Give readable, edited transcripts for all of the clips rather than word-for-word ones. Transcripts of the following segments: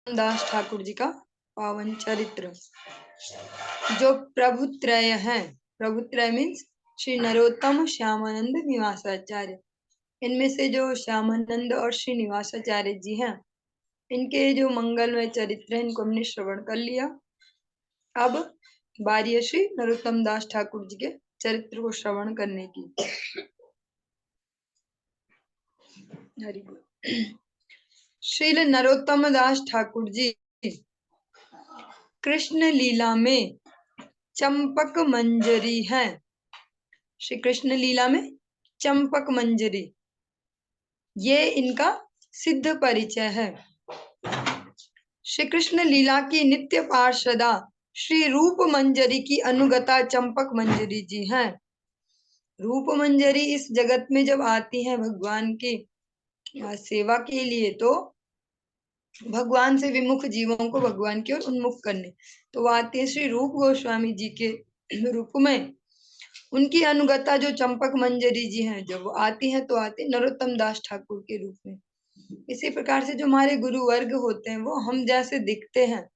दास ठाकुर जी का पावन चरित्र। जो प्रभुत्रय है, प्रभुत्रय मीन्स श्री नरोत्तम, श्यामानंद, निवासाचार्य। इनमें से जो श्यामानंद और श्री निवासाचार्य जी हैं, इनके जो मंगलमय चरित्र है, इनको हमने श्रवण कर लिया। अब बारी है श्री नरोत्तम दास ठाकुर जी के चरित्र को श्रवण करने की। हरि बोल। श्रील नरोत्तम दास ठाकुर जी कृष्ण लीला में चंपक मंजरी है। श्री कृष्ण लीला में चंपक मंजरी, ये इनका सिद्ध परिचय है। श्री कृष्ण लीला की नित्य पार्षदा श्री रूप मंजरी की अनुगता चंपक मंजरी जी हैं। रूप मंजरी इस जगत में जब आती है भगवान की सेवा के लिए, तो भगवान से विमुख जीवों को भगवान की ओर उन्मुख करने, तो वो आती है श्री रूप गोस्वामी जी के रूप में। उनकी अनुगता जो चंपक मंजरी जी हैं, जब वो आती हैं तो आती नरोत्तम दास ठाकुर के रूप में। इसी प्रकार से जो हमारे गुरु वर्ग होते हैं, वो हम जैसे दिखते हैं,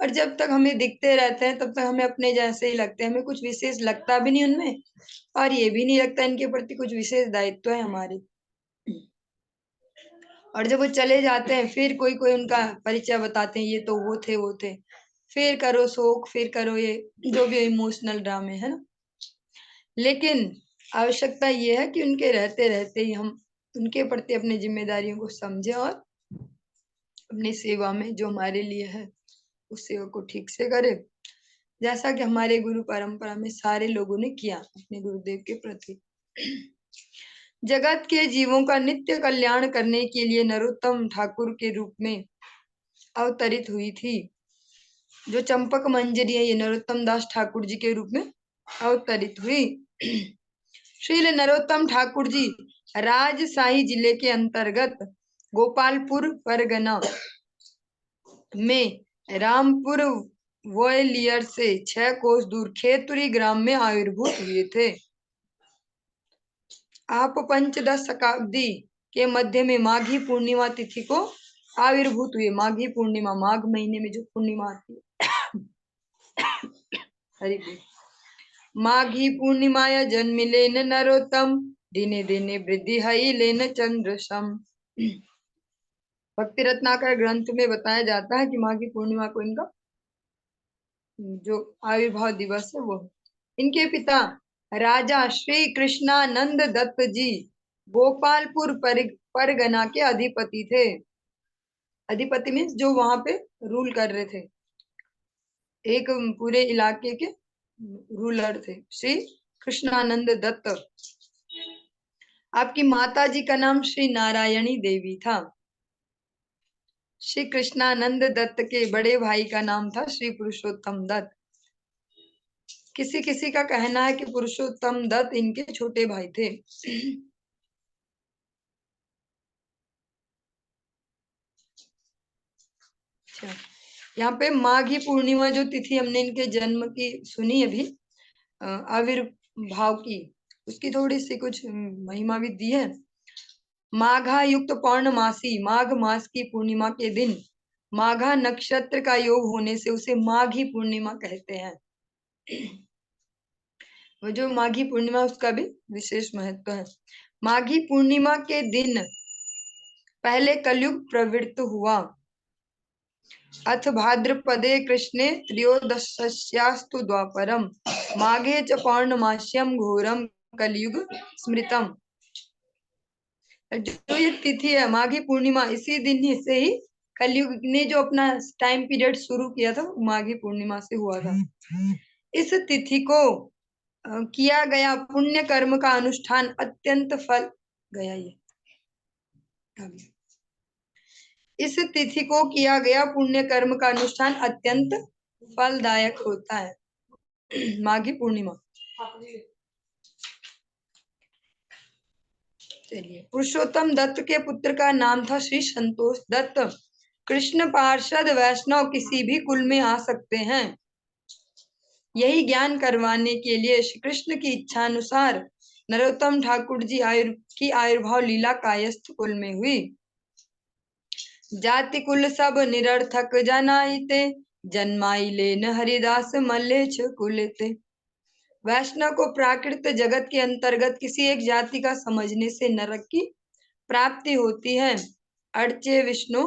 और जब तक हमें दिखते रहते हैं तब तक हमें अपने जैसे ही लगते हैं, हमें कुछ विशेष लगता भी नहीं उनमें, और ये भी नहीं लगता इनके प्रति कुछ विशेष दायित्व है हमारे। और जब वो चले जाते हैं, फिर कोई कोई उनका परिचय बताते हैं, ये तो वो थे वो थे, फिर करो शोक, फिर करो ये जो भी इमोशनल ड्रामे है ना। लेकिन आवश्यकता ये है कि उनके रहते रहते ही हम उनके प्रति अपनी जिम्मेदारियों को समझें, और अपनी सेवा में जो हमारे लिए है उस सेवा को ठीक से करें, जैसा कि हमारे गुरु परंपरा में सारे लोगों ने किया अपने गुरुदेव के प्रति। जगत के जीवों का नित्य कल्याण करने के लिए नरोत्तम ठाकुर के रूप में अवतरित हुई थी। जो चंपक मंजरी है, ये नरोत्तम दास ठाकुर जी के रूप में अवतरित हुई। श्री नरोत्तम ठाकुर जी राजशाही जिले के अंतर्गत गोपालपुर परगना में रामपुर ग्वालियर से 6 कोस दूर खेतुरी ग्राम में आविर्भूत हुए थे। आप पंचदश शताब्दी के मध्य में माघी पूर्णिमा तिथि को आविर्भूत हुए। माघी पूर्णिमा, माघ महीने में जो पूर्णिमा आती है, हरि बोल। माघी पूर्णिमाया जन्मिलेन नरोत्तम, दिने दिने वृद्धि हई लेन चंद्र सम। भक्ति रत्नाकर ग्रंथ में बताया जाता है कि माघी पूर्णिमा को इनका जो आविर्भाव दिवस है वो। इनके पिता राजा श्री कृष्णानंद दत्त जी गोपालपुर परगना के अधिपति थे। अधिपति मीन्स जो वहां पे रूल कर रहे थे, एक पूरे इलाके के रूलर थे, श्री कृष्णानंद दत्त। आपकी माता जी का नाम श्री नारायणी देवी था। श्री कृष्णानंद दत्त के बड़े भाई का नाम था श्री पुरुषोत्तम दत्त। किसी किसी का कहना है कि पुरुषोत्तम दत्त इनके छोटे भाई थे। अच्छा, यहाँ पे माघी पूर्णिमा जो तिथि हमने इनके जन्म की सुनी अभी, आविर्भाव की, उसकी थोड़ी सी कुछ महिमा भी दी है। माघा युक्त पौर्णमासी, माघ मास की पूर्णिमा के दिन माघा नक्षत्र का योग होने से उसे माघी पूर्णिमा कहते हैं। वो जो माघी पूर्णिमा, उसका भी विशेष महत्व है। माघी पूर्णिमा के दिन पहले कलयुग प्रवृत्त हुआ। अथ भाद्रपदे कृष्णे त्रयोदश्यास्तु द्वापरम, माघे च पौर्णमास्यम घोरम कलयुग स्मृतम। जो ये तिथि है माघी पूर्णिमा, इसी दिन ही से ही कलयुग ने जो अपना टाइम पीरियड शुरू किया था, माघी पूर्णिमा से हुआ था। इस तिथि को किया गया पुण्य कर्म का अनुष्ठान अत्यंत फल गया। ये इस तिथि को किया गया पुण्य कर्म का अनुष्ठान अत्यंत फलदायक होता है। माघी पूर्णिमा। चलिए, पुरुषोत्तम दत्त के पुत्र का नाम था श्री संतोष दत्त। कृष्ण पार्षद वैष्णव किसी भी कुल में आ सकते हैं, यही ज्ञान करवाने के लिए श्री कृष्ण की इच्छा अनुसार नरोत्तम ठाकुर जी की आयुर्भाव लीला कायस्थ कुल में हुई। जाति कुल सब निरर्थक जनाइते, जन्माई लेन हरिदास मल्लेच्छ कुलेते। वैष्णव को प्राकृत जगत के अंतर्गत किसी एक जाति का समझने से नरक की प्राप्ति होती है। अड़चे विष्णु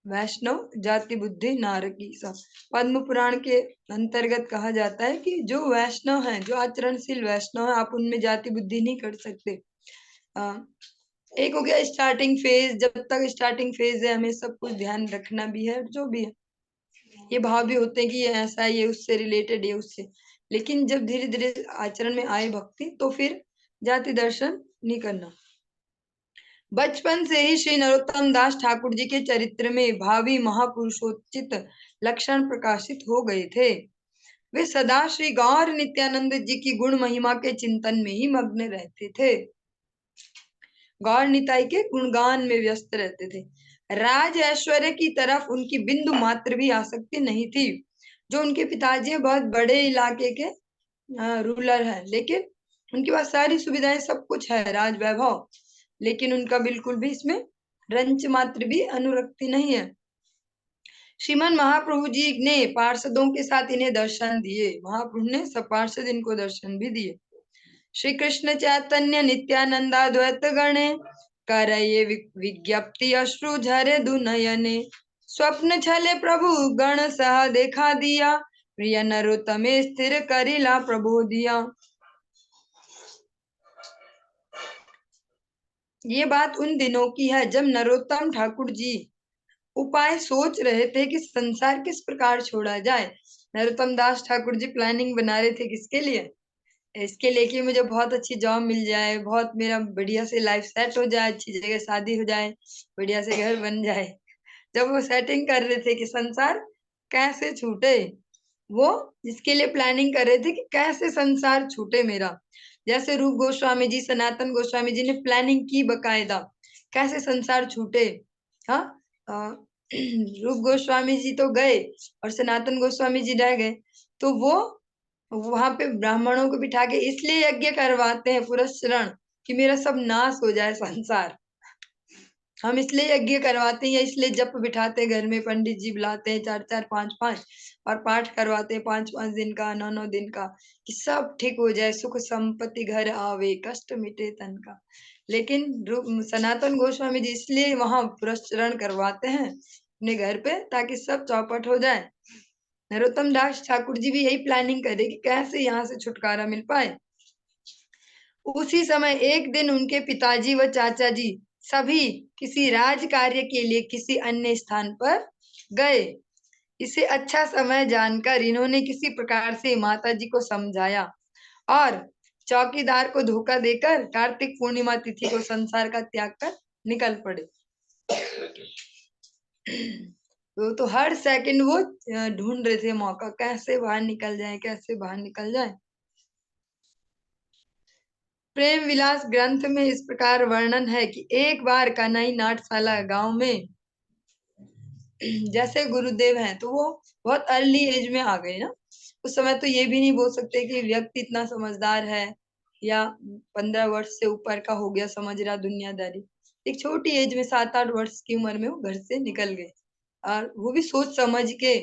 वैष्णव जाति बुद्धि नारकी सा। पद्म पुराण के अंतर्गत कहा जाता है कि जो वैष्णव हैं, जो आचरणशील वैष्णव है, आप उनमें जाति बुद्धि नहीं कर सकते। एक हो गया स्टार्टिंग फेज, जब तक स्टार्टिंग फेज है हमें सब कुछ ध्यान रखना भी है, जो भी है ये भाव भी होते हैं कि ये ऐसा है, ये उससे रिलेटेड, ये उससे, लेकिन जब धीरे धीरे आचरण में आए भक्ति तो फिर जाति दर्शन नहीं करना। बचपन से ही श्री नरोत्तम दास ठाकुर जी के चरित्र में भावी महापुरुषोचित लक्षण प्रकाशित हो गए थे। वे सदा श्री गौर नित्यानंद जी की गुण महिमा के चिंतन में ही मग्न रहते थे। गौर निताई के गुणगान में व्यस्त रहते थे। राज ऐश्वर्य की तरफ उनकी बिंदु मात्र भी आसक्ति नहीं थी। जो उनके पिताजी बहुत बड़े इलाके के रूलर हैं, लेकिन उनके पास सारी सुविधाएं, सब कुछ है, राज वैभव, लेकिन उनका बिल्कुल भी इसमें रंच मात्र भी अनुरक्ति नहीं है। श्रीमन महाप्रभु जी ने पार्षदों के साथ इन्हें दर्शन दिए। महाप्रभु ने सब पार्षद इनको दर्शन भी दिए। श्री कृष्ण चैतन्य नित्यानंदा द्वैत गणे, करये विज्ञप्ति अश्रु झरे दुनयने। स्वप्न छले प्रभु गण सह देखा दिया, प्रिय नरोत्तमे स्थिर करिला प्रभु दिया। ये बात उन दिनों की है जब नरोत्तम ठाकुर जी उपाय सोच रहे थे कि संसार किस प्रकार छोड़ा जाए। नरोत्तम दास ठाकुर जी प्लानिंग बना रहे थे किसके लिए? इसके लिए कि मुझे बहुत अच्छी जॉब मिल जाए, बहुत मेरा बढ़िया से लाइफ सेट हो जाए, अच्छी जगह शादी हो जाए, बढ़िया से घर बन जाए। जब वो सेटिंग कर रहे थे कि संसार कैसे छूटे, वो इसके लिए प्लानिंग कर रहे थे कि कैसे संसार छूटे मेरा। जैसे रूप गोस्वामी जी, सनातन गोस्वामी जी ने प्लानिंग की बकायदा, कैसे संसार छूटे। हाँ, रूप गोस्वामी जी तो गए और सनातन गोस्वामी जी रह गए, तो वो वहां पे ब्राह्मणों को बिठा के इसलिए यज्ञ करवाते हैं पुरस्चरण कि मेरा सब नाश हो जाए संसार। हम इसलिए यज्ञ करवाते हैं, इसलिए जप बिठाते हैं, घर में पंडित जी बुलाते हैं 4-4, 5-5 और पाठ करवाते हैं 5-5 दिन का, 9-9 दिन का, कि सब ठीक हो जाए, सुख संपत्ति घर आवे, कष्ट मिटे तन का। लेकिन सनातन गोस्वामी जी इसलिए वहां पुरस्चरण करवाते हैं अपने घर पे, ताकि सब चौपट हो जाए। नरोत्तम दास ठाकुर जी भी यही प्लानिंग करे कि कैसे यहाँ से छुटकारा मिल पाए। उसी समय एक दिन उनके पिताजी व चाचा जी सभी किसी राज कार्य के लिए किसी अन्य स्थान पर गए। इसे अच्छा समय जानकर इन्होंने किसी प्रकार से माता जी को समझाया और चौकीदार को धोखा देकर कार्तिक पूर्णिमा तिथि को संसार का त्याग कर निकल पड़े। तो हर सेकंड वो ढूंढ रहे थे मौका, कैसे बाहर निकल जाए, कैसे बाहर निकल जाए। प्रेम विलास ग्रंथ में इस प्रकार वर्णन है कि एक बार कन्हई नाटशाला गांव में जैसे गुरुदेव हैं, तो वो बहुत अर्ली एज में आ गए ना। उस समय तो ये भी नहीं बोल सकते कि व्यक्ति इतना समझदार है या 15 वर्ष से ऊपर का हो गया, समझ रहा दुनियादारी। एक छोटी एज में 7-8 वर्ष की उम्र में वो घर से निकल गए, और वो भी सोच समझ के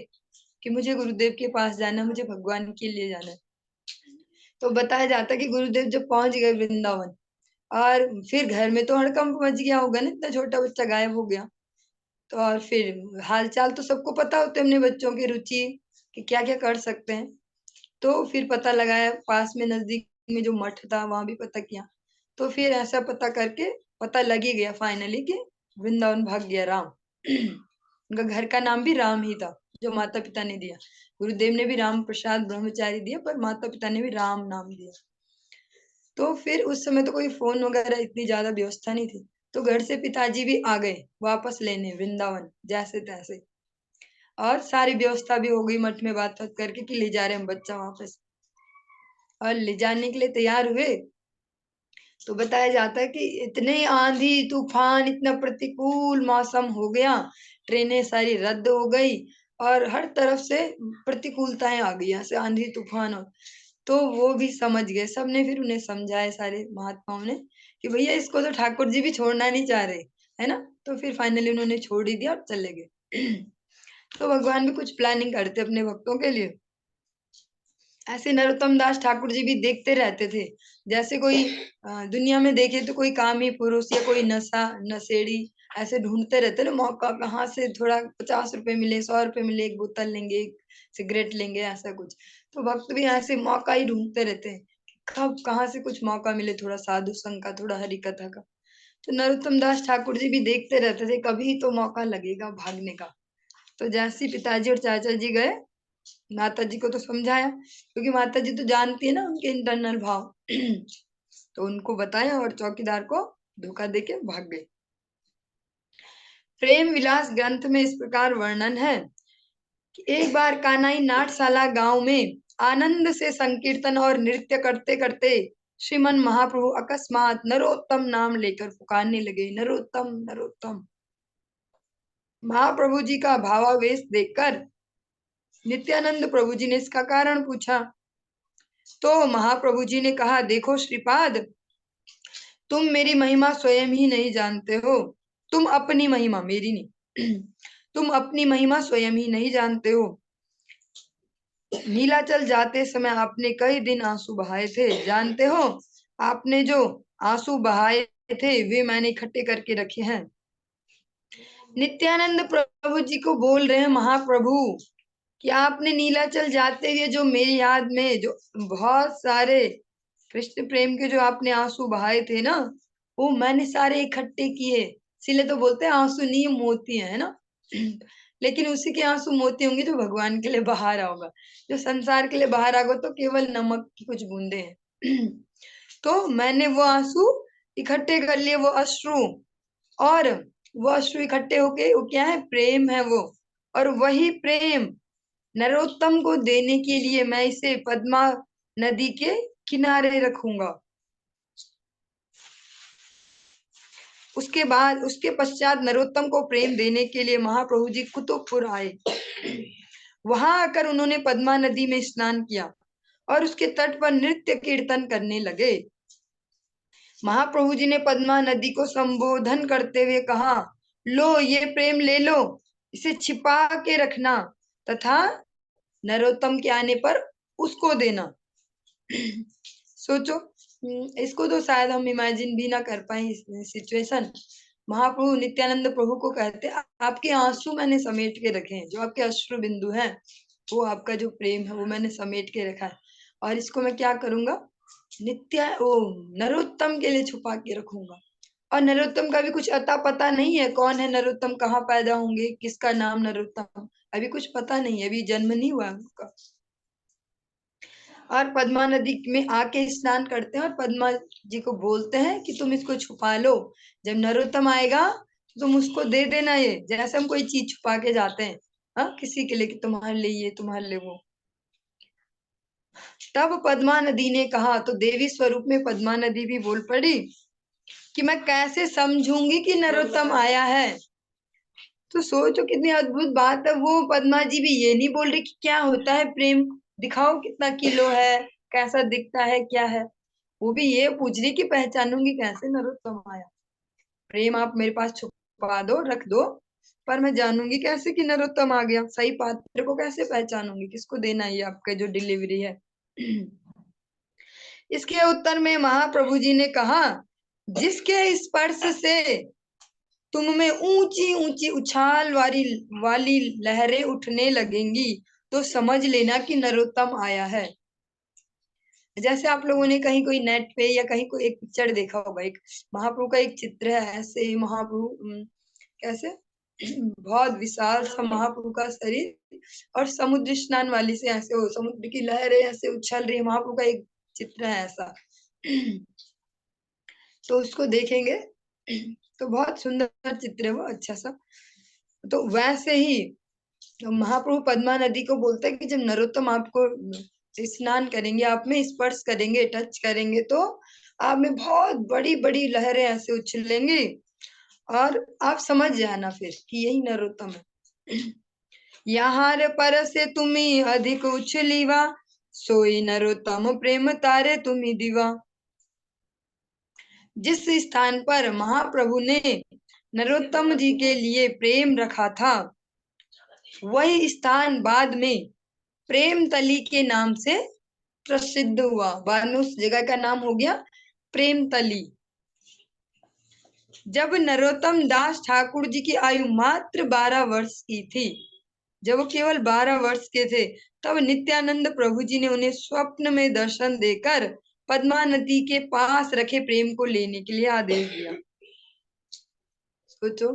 कि मुझे गुरुदेव के पास जाना, मुझे भगवान के लिए जाना है। तो बताया जाता है कि गुरुदेव जब पहुंच गए वृंदावन, और फिर घर में तो हड़कंप मच गया होगा ना, इतना छोटा बच्चा गायब हो गया। तो और फिर हालचाल तो सबको पता होते हैं अपने बच्चों की रुचि कि क्या क्या कर सकते हैं। तो फिर पता लगाया, पास में नजदीक में जो मठ था वहां भी पता किया, तो फिर ऐसा पता करके पता लग ही गया फाइनली कि वृंदावन भाग गया राम। उनका घर का नाम भी राम ही था, जो माता पिता ने दिया। गुरुदेव ने भी राम प्रसाद ब्रह्मचारी दिया, पर माता पिता ने भी राम नाम दिया। तो फिर उस समय तो कोई फोन वगैरह इतनी ज्यादा व्यवस्था नहीं थी, तो घर से पिताजी भी आ गए वापस लेने वृंदावन जैसे तैसे, और सारी व्यवस्था भी हो गई, मठ में बात बात करके कि ले जा रहे हैं बच्चा वापस। और ले जाने के लिए तैयार हुए तो बताया जाता है कि इतने आंधी तूफान, इतना प्रतिकूल मौसम हो गया, ट्रेनें सारी रद्द हो गई और हर तरफ से प्रतिकूलताएं आ गई, ऐसे आंधी तूफान। और तो वो भी समझ गए, सबने फिर उन्हें समझाया, सारे महात्माओं ने, कि भैया इसको तो ठाकुर जी भी छोड़ना नहीं चाह रहे, है ना। तो फिर फाइनली उन्होंने छोड़ ही दिया और चले गए। तो भगवान भी कुछ प्लानिंग करते अपने भक्तों के लिए। ऐसे नरोत्तम दास ठाकुर जी भी देखते रहते थे। जैसे कोई दुनिया में देखे तो कोई कामी पुरुष या कोई नशेड़ी ऐसे ढूंढते रहते ना मौका, कहाँ से थोड़ा 50 रुपए मिले, 100 रुपए मिले, एक बोतल लेंगे, एक सिगरेट लेंगे, ऐसा कुछ। तो भक्त भी ऐसे मौका ही ढूंढते रहते हैं, कब कहाँ से कुछ मौका मिले, थोड़ा साधु संग का, थोड़ा हरि कथा का। तो नरोत्तम दास ठाकुर जी भी देखते रहते थे, कभी तो मौका लगेगा भागने का। तो जैसे ही पिताजी और चाचा जी गए, माता जी को तो समझाया, क्योंकि माता जी तो जानती है ना उनके इंटरनल भाव। तो उनको बताया और चौकीदार को धोखा देके भाग गए। प्रेम विलास ग्रंथ में इस प्रकार वर्णन है कि एक बार कानाई नाटशाला गांव में आनंद से संकीर्तन और नृत्य करते करते श्रीमन महाप्रभु अकस्मात नरोत्तम नाम लेकर पुकारने लगे, नरोत्तम नरोत्तम। महाप्रभु जी का भावावेश देखकर नित्यानंद प्रभु जी ने इसका कारण पूछा। तो महाप्रभु जी ने कहा, देखो श्रीपाद, तुम मेरी महिमा स्वयं ही नहीं जानते हो। तुम अपनी महिमा, मेरी नहीं, तुम अपनी महिमा स्वयं ही नहीं जानते हो। नीलाचल जाते समय आपने कई दिन आंसू बहाए थे, जानते हो? आपने जो आंसू बहाए थे वे मैंने इकट्ठे करके रखे हैं। नित्यानंद प्रभु जी को बोल रहे हैं महाप्रभु कि आपने नीलाचल जाते हुए जो मेरी याद में जो बहुत सारे कृष्ण प्रेम के जो आपने आंसू बहाए थे ना, वो मैंने सारे इकट्ठे किए। इसीलिए तो बोलते हैं आंसू नहीं मोती है ना। लेकिन उसी के आंसू मोती होंगे जो भगवान के लिए बाहर आओगा। जो संसार के लिए बाहर आएगा तो केवल नमक की कुछ बूंदे हैं। तो मैंने वो आंसू इकट्ठे कर लिए, वो अश्रु, और वो अश्रु इकट्ठे होके वो क्या है, प्रेम है वो। और वही प्रेम नरोत्तम को देने के लिए मैं इसे पद्मा नदी के किनारे रखूंगा। उसके पश्चात नरोत्तम को प्रेम देने के लिए महाप्रभु जी कुतुबपुर आए। वहां आकर उन्होंने पद्मा नदी में स्नान किया और उसके तट पर नृत्य कीर्तन करने लगे। महाप्रभु जी ने पद्मा नदी को संबोधन करते हुए कहा, लो ये प्रेम ले लो, इसे छिपा के रखना तथा नरोत्तम के आने पर उसको देना। सोचो, इसको तो शायद हम इमेजिन भी ना कर पाए सिचुएशन। महाप्रभु नित्यानंद प्रभु को कहते, आपके आंसू मैंने समेट के रखे हैं, जो आपके अश्रु बिंदु हैं, वो आपका जो प्रेम है वो मैंने समेट के रखा है, और इसको मैं क्या करूंगा, नरोत्तम के लिए छुपा के रखूंगा। और नरोत्तम का भी कुछ अता पता नहीं है, कौन है नरोत्तम, कहाँ पैदा होंगे, किसका नाम नरोत्तम, अभी कुछ पता नहीं है, अभी जन्म नहीं हुआ उनका। और पद्मा नदी में आके स्नान करते हैं और पद्मा जी को बोलते हैं कि तुम इसको छुपा लो, जब नरोत्तम आएगा तो तुम उसको दे देना, ये जैसे हम कोई चीज छुपा के जाते हैं किसी के लिए कि तुम्हारे लिए ये, तुम्हारे लिए वो। तब पद्मा नदी ने कहा, तो देवी स्वरूप में पद्मा नदी भी बोल पड़ी कि मैं कैसे समझूंगी कि नरोत्तम आया है। तो सोचो कितनी अद्भुत बात है। वो पद्मा जी भी ये नहीं बोल रही कि क्या होता है प्रेम, दिखाओ कितना किलो है, कैसा दिखता है, क्या है। वो भी ये पूछ रही कि पहचानूंगी कैसे नरोत्तम आया। प्रेम आप मेरे पास छुपा दो, रख दो, पर मैं जानूंगी कैसे कि नरोत्तम आ गया, सही पात्र को कैसे पहचानूंगी, किसको देना है ये आपका जो डिलीवरी है। इसके उत्तर में महाप्रभु जी ने कहा, जिसके स्पर्श से तुम में ऊंची ऊंची उछाल वाली लहरें उठने लगेंगी, तो समझ लेना कि नरोत्तम आया है। जैसे आप लोगों ने कहीं कोई नेट पे या कहीं कोई एक पिक्चर देखा होगा, एक महाप्रभु का एक चित्र है, ऐसे महाप्रभु कैसे बहुत विशाल सा महाप्रभु का शरीर, और समुद्र स्नान वाली से ऐसे हो, समुद्र की लहरें ऐसे उछल रही है, महाप्रभु का एक चित्र है ऐसा। तो उसको देखेंगे तो बहुत सुंदर चित्र है वो, अच्छा सा। तो वैसे ही तो महाप्रभु पद्मा नदी को बोलते हैं कि जब नरोत्तम आपको स्नान करेंगे, आप में स्पर्श करेंगे, टच करेंगे, तो आप में बहुत बड़ी बड़ी लहरें ऐसे उछलेंगी और आप समझ जाना फिर कि यही नरोत्तम है। यहाँ पर से तुम्ही अधिक उछलीवा, सोई नरोत्तम प्रेम तारे तुम्ही दीवा। जिस स्थान पर महाप्रभु ने नरोत्तम जी के लिए प्रेम रखा था, वही स्थान बाद में प्रेमतली के नाम से प्रसिद्ध हुआ। बाद में उस जगह का नाम हो गया प्रेमतली। जब नरोत्तम दास ठाकुर जी की आयु मात्र 12 वर्ष की थी, जब वो केवल 12 वर्ष के थे, तब नित्यानंद प्रभु जी ने उन्हें स्वप्न में दर्शन देकर पद्मा नदी के पास रखे प्रेम को लेने के लिए आदेश दिया। सोचो,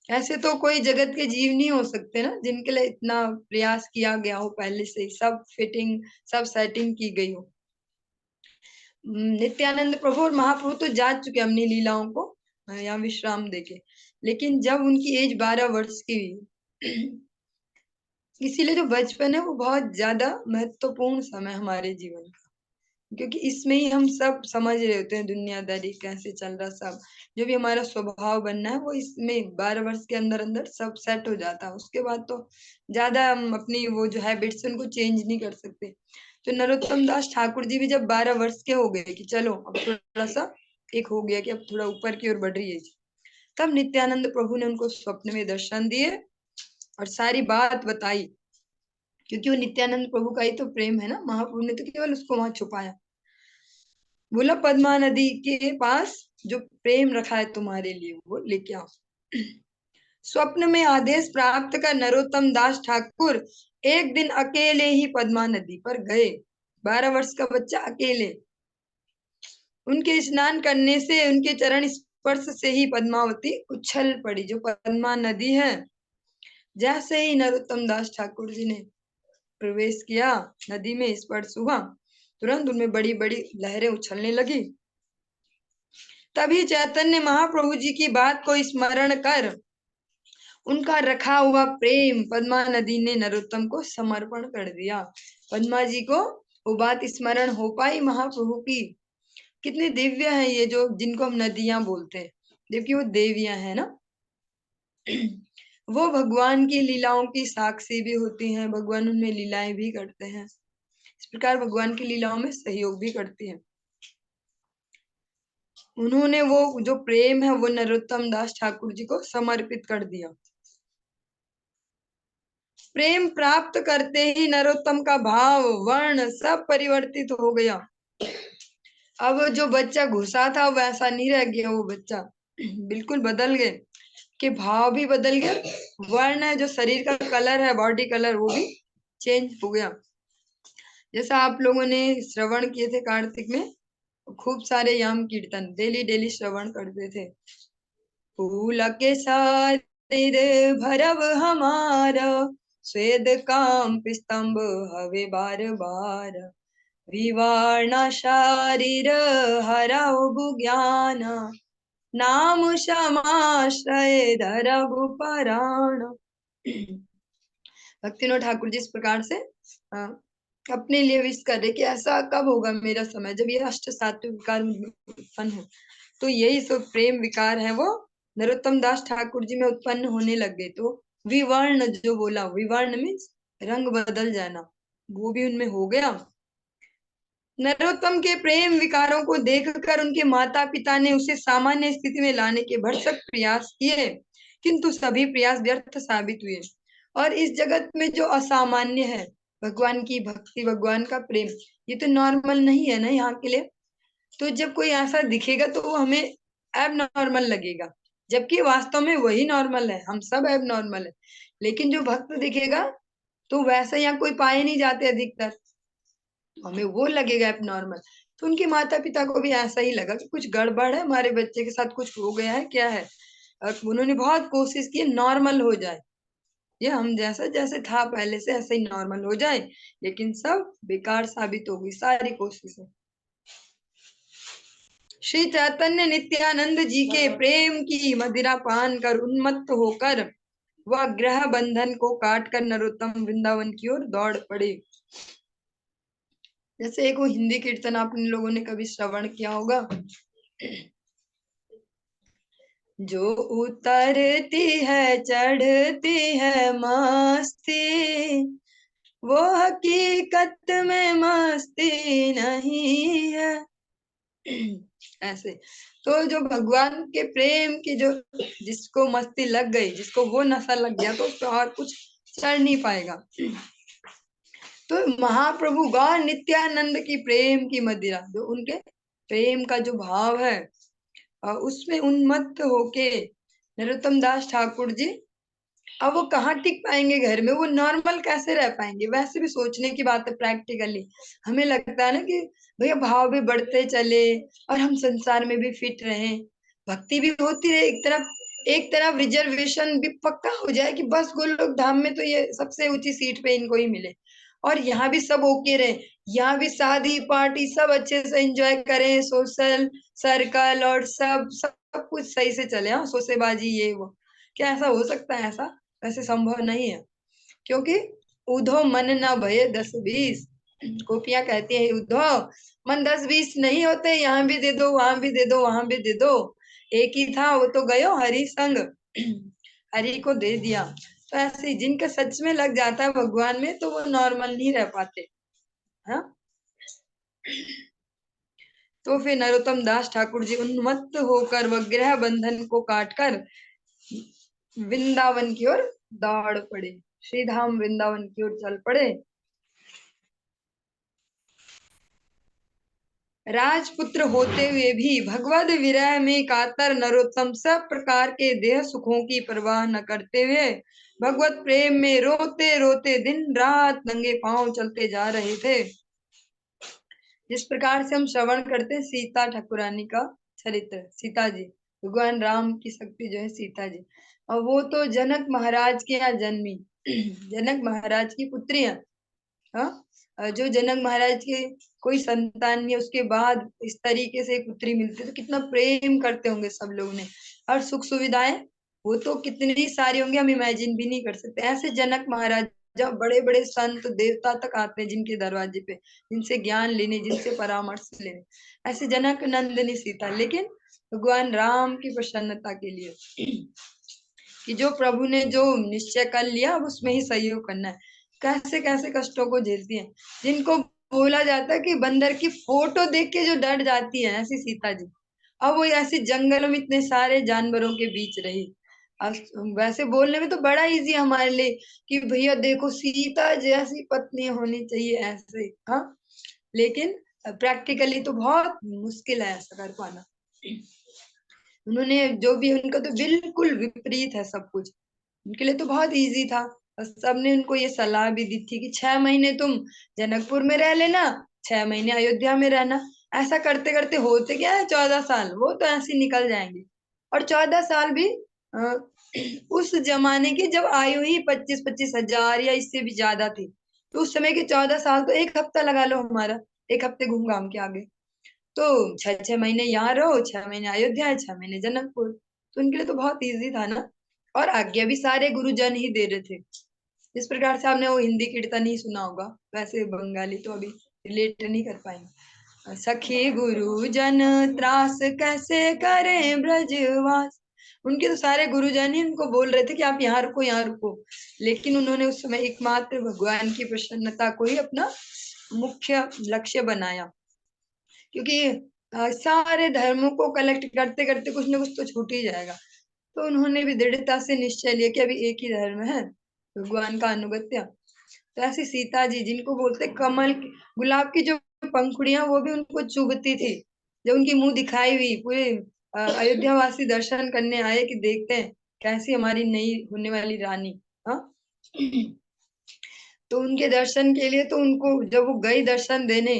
ऐसे तो कोई जगत के जीव नहीं हो सकते ना, जिनके लिए इतना प्रयास किया गया हो, पहले से सब फिटिंग, सब सेटिंग की गई हो। नित्यानंद प्रभु और महाप्रभु तो जा चुके अपनी लीलाओं को यहाँ विश्राम देके, लेकिन जब उनकी एज 12 वर्ष की हुई, इसीलिए जो बचपन है वो बहुत ज्यादा महत्वपूर्ण समय हमारे जीवन का, क्योंकि इसमें ही हम सब समझ रहे होते हैं दुनियादारी कैसे चल रहा, सब जो भी हमारा स्वभाव बनना है वो इसमें 12 वर्ष के अंदर अंदर सब सेट हो जाता है। उसके बाद तो ज्यादा हम अपनी वो जो हैबिट्स उनको चेंज नहीं कर सकते। तो नरोत्तम दास ठाकुर जी भी जब 12 वर्ष के हो गए कि चलो अब थोड़ा सा एक हो गया कि अब थोड़ा ऊपर की ओर बढ़ रही है, तब नित्यानंद प्रभु ने उनको स्वप्न में दर्शन दिए और सारी बात बताई, क्योंकि वो नित्यानंद प्रभु का ही तो प्रेम है ना, महाप्रभु ने तो केवल उसको वहां छुपाया। बोला पद्मा नदी के पास जो प्रेम रखा है तुम्हारे लिए वो लेके आओ। स्वप्न में आदेश प्राप्त कर नरोत्तम दास ठाकुर एक दिन अकेले ही पद्मा नदी पर गए। 12 वर्ष का बच्चा अकेले। उनके स्नान करने से, उनके चरण स्पर्श से ही पद्मावती उछल पड़ी, जो पद्मा नदी है। जैसे ही नरोत्तम दास ठाकुर जी ने प्रवेश किया, नदी में स्पर्श हुआ, तुरंत उनमें बड़ी बड़ी लहरें उछलने लगी। तभी चैतन्य महाप्रभु जी की बात को स्मरण कर उनका रखा हुआ प्रेम पद्मा नदी ने नरोत्तम को समर्पण कर दिया। पद्मा जी को वो बात स्मरण हो पाई महाप्रभु की। कितने दिव्य है ये जो, जिनको हम नदियां बोलते हैं, जबकि वो देवियां है ना। वो भगवान की लीलाओं की साक्षी भी होती हैं, भगवान उनमें लीलाएं भी करते हैं, इस प्रकार भगवान की लीलाओं में सहयोग भी करती हैं। उन्होंने वो जो प्रेम है वो नरोत्तम दास ठाकुर जी को समर्पित कर दिया। प्रेम प्राप्त करते ही नरोत्तम का भाव, वर्ण सब परिवर्तित हो गया। अब जो बच्चा घुसा था वैसा नहीं रह गया, वो बच्चा बिल्कुल बदल गए, कि भाव भी बदल गया, वर्ण है जो शरीर का कलर है, बॉडी कलर, वो भी चेंज हो गया। जैसा आप लोगों ने श्रवण किए थे कार्तिक में, खूब सारे याम कीर्तन डेली डेली श्रवण करते थे। फूल के शरीर भरव हमारा, स्वेद कांप स्तंभ हवे बार बार, विवारणा शरीर हरऊ ज्ञान, नाम समाश्रय धरऊ पराण। भक्तिनोद ठाकुर जी इस प्रकार से अपने लिए विश कर रहे कि ऐसा कब होगा मेरा समय, जब ये अष्ट सात्विक विकार उत्पन्न हो। तो यही सब प्रेम विकार है वो नरोत्तम दास ठाकुर जी में उत्पन्न होने लग गए। तो विवर्ण जो बोला, विवर्ण मीन्स रंग बदल जाना, वो भी उनमें हो गया। नरोत्तम के प्रेम विकारों को देखकर उनके माता पिता ने उसे सामान्य स्थिति में लाने के भरसक प्रयास किए, किंतु सभी प्रयास व्यर्थ साबित हुए। और इस जगत में जो असामान्य है, भगवान की भक्ति, भगवान का प्रेम, ये तो नॉर्मल नहीं है ना यहाँ के लिए। तो जब कोई ऐसा दिखेगा तो वो हमें एब नॉर्मल लगेगा, जबकि वास्तव में वही नॉर्मल है, हम सब एब नॉर्मल है। लेकिन जो भक्त दिखेगा तो वैसा यहाँ कोई पाए नहीं जाते अधिकतर, हमें वो लगेगा एब नॉर्मल। तो उनके माता पिता को भी ऐसा ही लगा कि कुछ गड़बड़ है, हमारे बच्चे के साथ कुछ हो गया है, क्या है। और उन्होंने बहुत कोशिश की नॉर्मल हो जाए, ये हम जैसा जैसे था पहले से ऐसे ही नॉर्मल हो जाए, लेकिन सब बेकार साबित हो गई सारी कोशिशें। श्री चैतन्य नित्यानंद जी के प्रेम की मदिरा पान कर उन्मत्त होकर वह ग्रह बंधन को काट कर नरोत्तम वृंदावन की ओर दौड़ पड़े। जैसे एक वो हिंदी कीर्तन आपने लोगों ने कभी श्रवण किया होगा, जो उतरती है चढ़ती है मस्ती, वो हकीकत में मस्ती नहीं है। ऐसे। तो जो भगवान के प्रेम की जो जिसको मस्ती लग गई, जिसको वो नशा लग गया, तो उसको और कुछ चढ़ नहीं पाएगा। तो महाप्रभु गौर नित्यानंद की प्रेम की मदिरा, जो उनके प्रेम का जो भाव है उसमें उन्मत्त होके नरोत्तम दास ठाकुर जी, अब वो कहाँ टिक पाएंगे घर में, वो नॉर्मल कैसे रह पाएंगे। वैसे भी सोचने की बात है, प्रैक्टिकली हमें लगता है ना कि भैया भाव भी बढ़ते चले और हम संसार में भी फिट रहें, भक्ति भी होती रहे, एक तरफ रिजर्वेशन भी पक्का हो जाए कि बस गोलोक धाम में तो ये सबसे ऊंची सीट पे इनको ही मिले, और यहाँ भी सब ओके रहे, यहाँ भी शादी पार्टी सब अच्छे से एंजॉय करें, सोशल सर्कल और सब सब कुछ सही से चले, हाँ शोसेबाजी ये वो। क्या ऐसा हो सकता है? ऐसा वैसे संभव नहीं है, क्योंकि उधो मन ना भये 10-20। गोपियां कहती है उधो मन 10-20 नहीं होते, यहाँ भी दे दो, वहां भी दे दो, वहां भी दे दो, एक ही था वो तो गयो हरि संग, हरि को दे दिया। तो ऐसे ही जिनका सच में लग जाता है भगवान में, तो वो नॉर्मल नहीं रह पाते। हाँ, तो फिर नरोत्तम दास ठाकुर जी उन्मत्त होकर वह ग्रह बंधन को काटकर वृंदावन की ओर दौड़ पड़े, श्री धाम वृंदावन की ओर चल पड़े। राजपुत्र होते हुए भी भगवद विरह में कातर नरोत्तम सब प्रकार के देह सुखों की परवाह न करते हुए भगवत प्रेम में रोते रोते दिन रात नंगे पांव चलते जा रहे थे। जिस प्रकार से हम श्रवण करते हैं सीता ठाकुरानी का चरित्र, सीता जी, भगवान राम की शक्ति जो है सीता जी, और वो तो जनक महाराज के यहाँ जन्मी, जनक महाराज की पुत्री है। हाँ, जो जनक महाराज के कोई संतान नहीं, उसके बाद इस तरीके से एक पुत्री मिलती है, तो कितना प्रेम करते होंगे सब लोग ने, और सुख सुविधाएं वो तो कितनी सारी होंगी, हम इमेजिन भी नहीं कर सकते। ऐसे जनक महाराज, जब बड़े बड़े संत देवता तक आते हैं जिनके दरवाजे पे, जिनसे ज्ञान लेने, जिनसे परामर्श लेने, ऐसे जनक नंदिनी सीता। लेकिन भगवान राम की प्रसन्नता के लिए कि जो प्रभु ने जो निश्चय कर लिया, अब उसमें ही सहयोग करना है, कैसे कैसे कष्टों को झेलती हैं, जिनको बोला जाता है कि बंदर की फोटो देख के जो डर जाती है, ऐसी सीता जी। अब वो ऐसे जंगलों में इतने सारे जानवरों के बीच रही। वैसे बोलने में तो बड़ा इजी हमारे लिए कि भैया देखो सीता जैसी पत्नी होनी चाहिए ऐसे, हाँ, लेकिन प्रैक्टिकली तो बहुत मुश्किल है ऐसा कर पाना। उन्होंने जो भी, उनका तो बिल्कुल विपरीत है सब कुछ, उनके लिए तो बहुत इजी था। और सबने उनको ये सलाह भी दी थी कि 6 महीने तुम जनकपुर में रह लेना, 6 महीने अयोध्या में रहना। ऐसा करते करते होते क्या है, 14 साल वो तो ऐसे निकल जाएंगे। और 14 साल भी अ, उस जमाने की जब आयु ही 25-25 हजार या इससे भी ज्यादा थी, तो उस समय के 14 साल तो एक हफ्ता लगा लो हमारा, एक हफ्ते घूम घाम के आगे। तो 6-6 महीने यहाँ रहो, 6 महीने अयोध्या, 6 महीने जनकपुर, तो उनके लिए तो बहुत इजी था ना। और आज्ञा भी सारे गुरुजन ही दे रहे थे। जिस प्रकार से आपने वो हिंदी कीर्तन ही सुना होगा, वैसे बंगाली तो अभी रिलेट नहीं कर पाएंगे। सखी गुरुजन त्रास कैसे करें ब्रजवास, उनके तो सारे गुरुजन ही उनको बोल रहे थे कि आप यहाँ रुको, यहाँ रुको, लेकिन उन्होंने उस समय एकमात्र भगवान की प्रसन्नता को ही अपना मुख्य लक्ष्य बनाया। क्योंकि सारे धर्मों को कलेक्ट करते करते कुछ ना कुछ तो छूट ही जाएगा। तो उन्होंने भी दृढ़ता से निश्चय लिया कि अभी एक ही धर्म है, भगवान का अनुगत्य। तो ऐसी सीता जी, जिनको बोलते कमल, गुलाब की जो पंखुड़ियां वो भी उनको चुभती थी, जब उनकी मुंह दिखाई हुई, पूरे अयोध्या वासी दर्शन करने आए कि देखते हैं कैसी हमारी नई होने वाली रानी। हाँ, तो उनके दर्शन के लिए, तो उनको जब वो गई दर्शन देने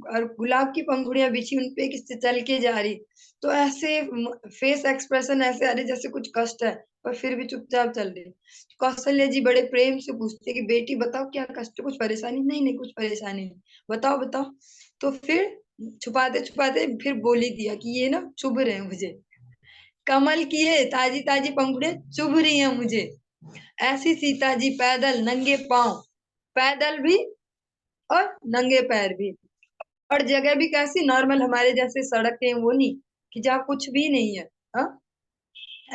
और गुलाब की पंखुड़ियां बिछी उनपे किससे चल के जा रही, तो ऐसे फेस एक्सप्रेशन ऐसे आ रहे जैसे कुछ कष्ट है, पर फिर भी चुपचाप चल रही। कौशल्या जी बड़े प्रेम से पूछते कि बेटी बताओ क्या कष्ट है, कुछ परेशानी? नहीं नहीं कुछ परेशानी नहीं, बताओ बताओ। तो फिर छुपाते छुपाते फिर बोली दिया कि ये ना चुभ रहे हैं मुझे, कमल की ये ताजी ताजी पंखुड़ियां चुभ रही हैं मुझे। ऐसी सीता जी पैदल नंगे पांव, पैदल भी और नंगे पैर भी, और जगह भी कैसी नॉर्मल हमारे जैसे सड़कें वो नहीं कि जहाँ कुछ भी नहीं है। हाँ,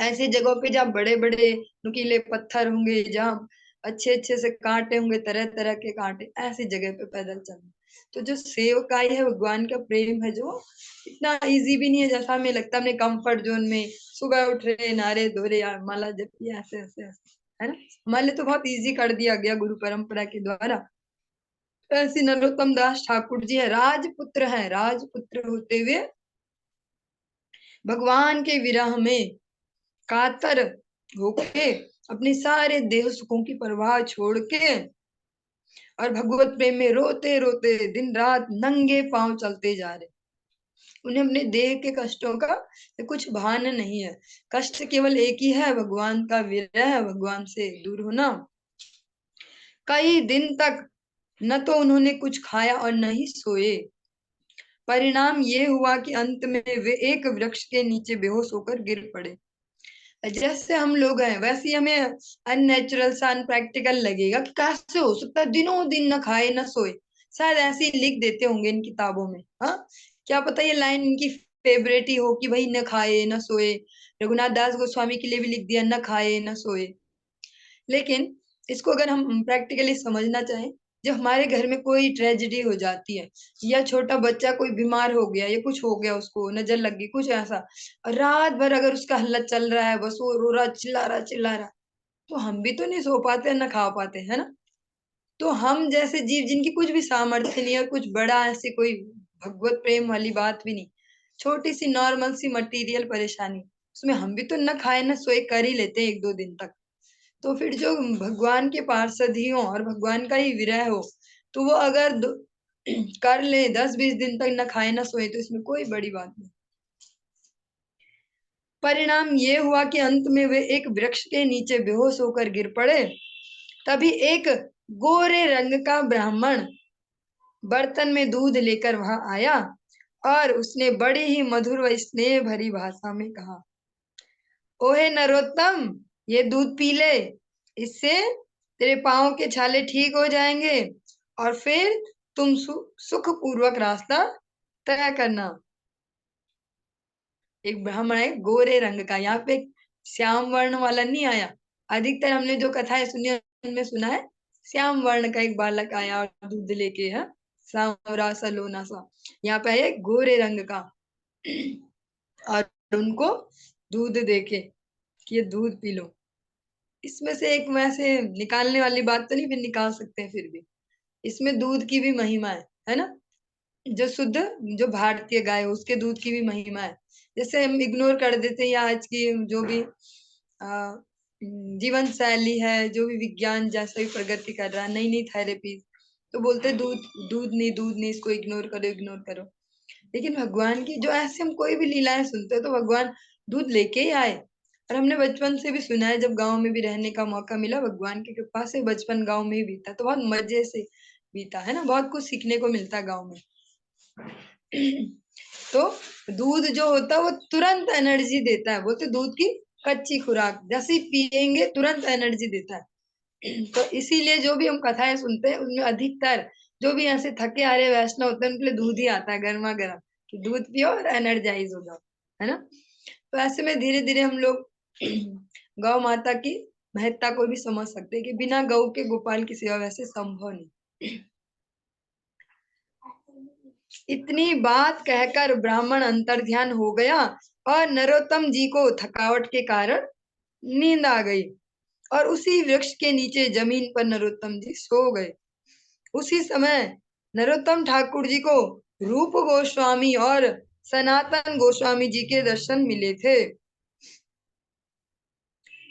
ऐसी जगहों पे जहाँ बड़े बड़े नुकीले पत्थर होंगे, जहाँ अच्छे अच्छे से कांटे होंगे, तरह तरह के कांटे, ऐसी जगह पे पैदल चलना। तो जो सेवकाई है, भगवान का प्रेम है, जो इतना इजी भी नहीं है जैसा हमें लगता है। हमने कंफर्ट जोन में सुबह उठ रहे, नारे धो रहे, यार माला जपी, ऐसे ऐसे ऐसे, है ना। हमारे लिए तो बहुत इजी कर दिया गया गुरु परंपरा के द्वारा। तो ऐसे नरोत्तम दास ठाकुर जी है, राजपुत्र है, राजपुत्र होते हुए भगवान के विरह में कातर होके अपने सारे देह सुखों की परवाह छोड़ के और भगवत प्रेम में रोते रोते दिन रात नंगे पांव चलते जा रहे। उन्हें अपने देह के कष्टों का कुछ भान नहीं है। कष्ट केवल एक ही है, भगवान का विरह, भगवान से दूर होना। कई दिन तक न तो उन्होंने कुछ खाया और न ही सोए। परिणाम ये हुआ कि अंत में वे एक वृक्ष के नीचे बेहोश होकर गिर पड़े। जैसे हम लोग हैं वैसे ही हमें अननेचुरल सा, अनप्रैक्टिकल लगेगा कि कैसे हो सकता है दिनों दिन न खाए न सोए। शायद ऐसे ही लिख देते होंगे इन किताबों में। हाँ, क्या पता ये लाइन इनकी फेवरेट ही हो कि भाई न खाए न सोए। रघुनाथ दास गोस्वामी के लिए भी लिख दिया, न खाए न सोए। लेकिन इसको अगर हम प्रैक्टिकली समझना चाहें, जब हमारे घर में कोई ट्रेजेडी हो जाती है, या छोटा बच्चा कोई बीमार हो गया या कुछ हो गया, उसको नजर लग गई, कुछ ऐसा, और रात भर अगर उसका हल्ला चल रहा है, बस वो रो रहा, चिल्ला रहा, तो हम भी तो नहीं सो पाते, ना खा पाते, है ना। तो हम जैसे जीव जिनकी कुछ भी सामर्थ्य नहीं है, कुछ बड़ा ऐसी कोई भगवत प्रेम वाली बात भी नहीं, छोटी सी नॉर्मल सी मटेरियल परेशानी, उसमें हम भी तो न खाए न सोए कर ही लेते हैं 1-2 दिन तक। तो फिर जो भगवान के पार्षद ही हो और भगवान का ही विरह हो, तो वो अगर कर ले 10-20 दिन तक न खाए न सोए, तो इसमें कोई बड़ी बात नहीं। परिणाम ये हुआ कि अंत में वे एक वृक्ष के नीचे बेहोश होकर गिर पड़े। तभी एक गोरे रंग का ब्राह्मण बर्तन में दूध लेकर वहां आया और उसने बड़ी ही मधुर व स्नेह भरी भाषा में कहा, ओहे नरोत्तम, ये दूध पी ले, इससे तेरे पाँव के छाले ठीक हो जाएंगे और फिर तुम सुख पूर्वक रास्ता तय करना। एक ब्राह्मण है गोरे रंग का, यहाँ पे श्याम वर्ण वाला नहीं आया। अधिकतर हमने जो कथाएं सुनी है, उनमें सुना है श्याम वर्ण का एक बालक आया और दूध लेके, है सांवरा सा लोना सा। यहाँ पे है गोरे रंग का और उनको दूध देके कि ये दूध पी लो। इसमें से एक वैसे निकालने वाली बात तो नहीं, फिर निकाल सकते हैं फिर भी। इसमें दूध की भी महिमा है ना। जो शुद्ध, जो भारतीय गाय है, उसके दूध की भी महिमा है। जैसे हम इग्नोर कर देते हैं, या आज की जो भी जीवन शैली है, जो भी विज्ञान जैसा भी प्रगति कर रहा है, नई नई थेरेपी, तो बोलते हैं दूध दूध नहीं, इसको इग्नोर करो इग्नोर करो। लेकिन भगवान की जो ऐसे हम कोई भी लीलाएं सुनते हैं, तो भगवान दूध लेके ही आए। और हमने बचपन से भी सुना है, जब गांव में भी रहने का मौका मिला, भगवान की कृपा से बचपन गांव में ही बीता, तो बहुत मजे से बीता, है ना। बहुत कुछ सीखने को मिलता है गाँव में। तो दूध जो होता है वो तुरंत एनर्जी देता है, बोलते दूध की कच्ची खुराक, जैसे ही पियेंगे तुरंत एनर्जी देता है। तो इसीलिए जो भी हम कथाएं सुनते हैं, उनमें अधिकतर जो भी ऐसे थके हारे वैष्णव होते हैं, उनके लिए दूध ही आता है गर्मा गर्म, कि दूध पियो और एनर्जाइज हो जाओ, है ना। तो ऐसे में धीरे धीरे हम लोग गौ माता की महत्ता को भी समझ सकते हैं, कि बिना गौ के गोपाल की सेवा वैसे संभव नहीं। इतनी बात कहकर ब्राह्मण अंतर्ध्यान हो गया और नरोत्तम जी को थकावट के कारण नींद आ गई और उसी वृक्ष के नीचे जमीन पर नरोत्तम जी सो गए। उसी समय नरोत्तम ठाकुर जी को रूप गोस्वामी और सनातन गोस्वामी जी के दर्शन मिले थे।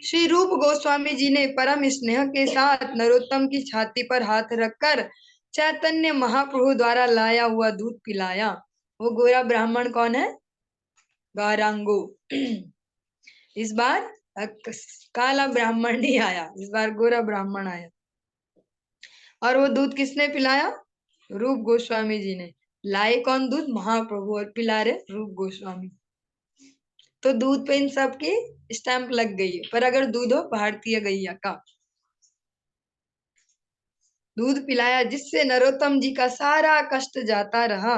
श्री रूप गोस्वामी जी ने परम स्नेह के साथ नरोत्तम की छाती पर हाथ रखकर चैतन्य महाप्रभु द्वारा लाया हुआ दूध पिलाया। वो गोरा ब्राह्मण कौन है? गौरांगो। इस बार काला ब्राह्मण नहीं आया, इस बार गोरा ब्राह्मण आया। और वो दूध किसने पिलाया? रूप गोस्वामी जी ने। लाए कौन दूध? महाप्रभु, और पिला रहे रूप गोस्वामी। तो दूध पे इन सब की स्टैंप लग गई है। पर अगर दूध हो भारतीय गैया का, दूध पिलाया, जिससे नरोत्तम जी का सारा कष्ट जाता रहा।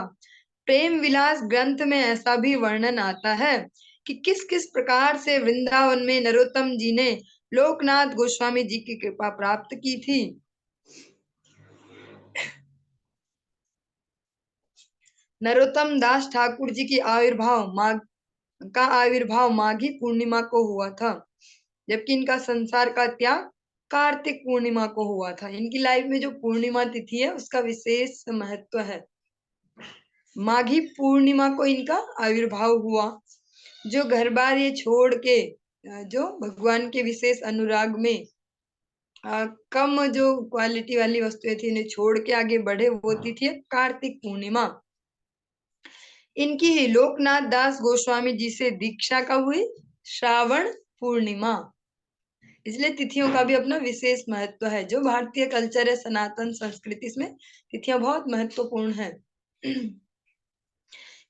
प्रेम विलास ग्रंथ में ऐसा भी वर्णन आता है कि किस किस प्रकार से वृंदावन में नरोत्तम जी ने लोकनाथ गोस्वामी जी की कृपा प्राप्त की थी। नरोत्तम दास ठाकुर जी की आविर्भाव माघी पूर्णिमा को हुआ था, जबकि इनका संसार का त्याग कार्तिक पूर्णिमा को हुआ था। इनकी लाइफ में जो पूर्णिमा तिथि है उसका विशेष महत्व है। माघी पूर्णिमा को इनका आविर्भाव हुआ। जो घर बार ये छोड़ के जो भगवान के विशेष अनुराग में कम जो क्वालिटी वाली वस्तुएं थी इन्हें छोड़ के आगे बढ़े, वो तिथि है कार्तिक पूर्णिमा। इनकी ही लोकनाथ दास गोस्वामी जी से दीक्षा कब हुई? श्रावण पूर्णिमा। इसलिए तिथियों का भी अपना विशेष महत्व है। जो भारतीय कल्चर है, सनातन संस्कृति, इसमें तिथियां बहुत महत्वपूर्ण है।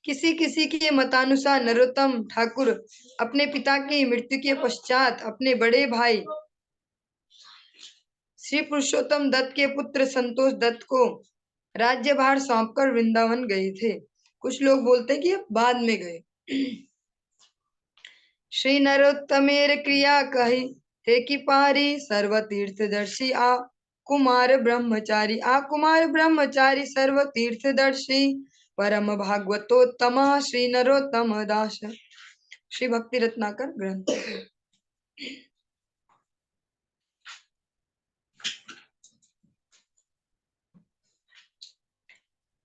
किसी किसी के मतानुसार नरोत्तम ठाकुर अपने पिता की मृत्यु के पश्चात अपने बड़े भाई श्री पुरुषोत्तम दत्त के पुत्र संतोष दत्त को राज्यभार सौंपकर वृंदावन गए थे। कुछ लोग बोलते हैं कि ये बाद में गए। श्री नरोत्तमेर क्रिया कही थे कि पारी सर्व तीर्थदर्शी कुमार ब्रह्मचारी सर्व तीर्थदर्शी परम भागवतोत्तम श्री नरोत्तम दास। श्री भक्ति रत्नाकर ग्रंथ।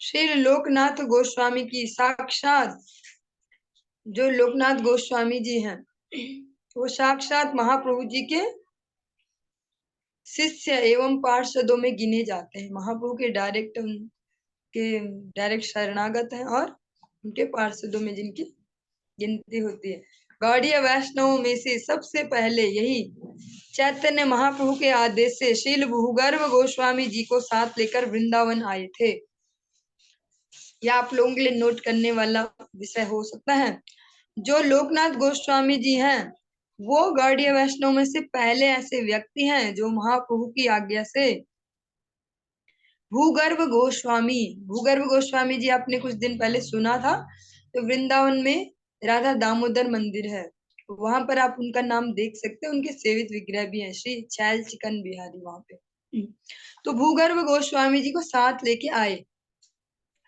श्री लोकनाथ गोस्वामी की साक्षात, जो लोकनाथ गोस्वामी जी हैं वो साक्षात महाप्रभु जी के शिष्य एवं पार्षदों में गिने जाते हैं। महाप्रभु के डायरेक्ट शरणागत हैं और उनके पार्षदों में जिनकी गिनती होती है। गौड़ीय वैष्णवों में से सबसे पहले यही चैतन्य महाप्रभु के आदेश से श्रील भूगर्भ गोस्वामी जी को साथ लेकर वृंदावन आए थे। यह आप लोगों के लिए नोट करने वाला विषय हो सकता है। जो लोकनाथ गोस्वामी जी हैं वो गौड़ीय वैष्णव में से पहले ऐसे व्यक्ति हैं जो महाप्रभु की आज्ञा से भूगर्भ गोस्वामी जी आपने कुछ दिन पहले सुना था। तो वृंदावन में राधा दामोदर मंदिर है, वहां पर आप उनका नाम देख सकते हैं। उनके सेवित विग्रह भी है, श्री छैल चिकन बिहारी वहां पे। तो भूगर्भ गोस्वामी जी को साथ लेके आए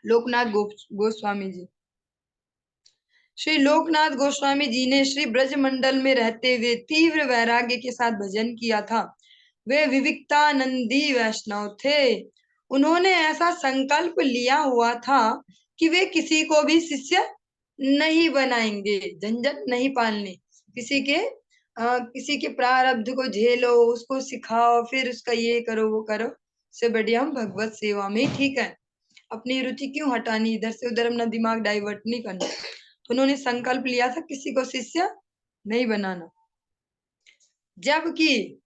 लोकनाथ गोस्वामी जी। श्री लोकनाथ गोस्वामी जी ने श्री ब्रज मंडल में रहते हुए तीव्र वैराग्य के साथ भजन किया था। वे विविक्तानंदी वैष्णव थे। उन्होंने ऐसा संकल्प लिया हुआ था कि वे किसी को भी शिष्य नहीं बनाएंगे, झंझट नहीं पालने। किसी के प्रारब्ध को झेलो, उसको सिखाओ, फिर उसका ये करो वो करो, से बढ़िया हम भगवत सेवा में ठीक है। अपनी रुचि क्यों हटानी, इधर से उधर अपना दिमाग डाइवर्ट नहीं करना। तो उन्होंने संकल्प लिया था किसी को शिष्य नहीं बनाना। जबकि